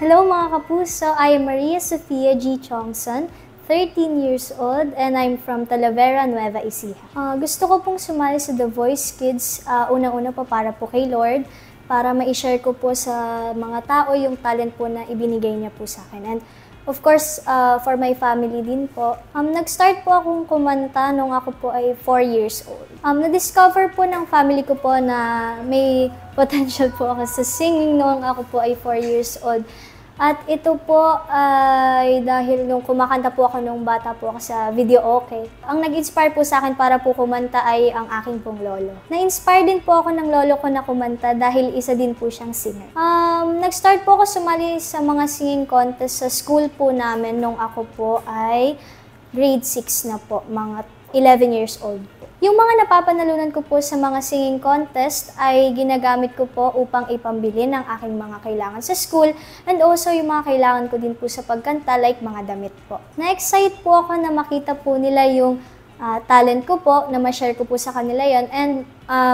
Hello mga kapuso, I am Maria Sofia G. Chongson, 13 years old, and I'm from Talavera, Nueva Ecija. Gusto ko pong sumali sa The Voice Kids, unang-una po para po kay Lord, para ma-share ko po sa mga tao yung talent po na ibinigay niya po sa akin. And of course, for my family din po. Nag-start po akong kumanta nung ako po ay 4 years old. Na-discover po ng family ko po na may potential po ako sa singing nung ako po ay 4 years old. At ito po ay dahil nung kumakanta po ako nung bata po ako sa video okay. Ang nag-inspire po sa akin para po kumanta ay ang aking pong lolo. Na-inspire din po ako ng lolo ko na kumanta dahil isa din po siyang singer. Nag-start po ako sumali sa mga singing contest sa school po namin nung ako po ay grade 6 na po, mga 11 years old po. Yung mga napapanalunan ko po sa mga singing contest ay ginagamit ko po upang ipambili ng aking mga kailangan sa school and also yung mga kailangan ko din po sa pagkanta like mga damit po. Na-excite po ako na makita po nila yung talent ko po, na ma-share ko po sa kanila yon and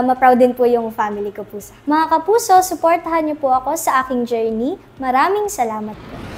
ma-proud din po yung family ko po sa. Mga kapuso, supportahan niyo po ako sa aking journey. Maraming salamat po.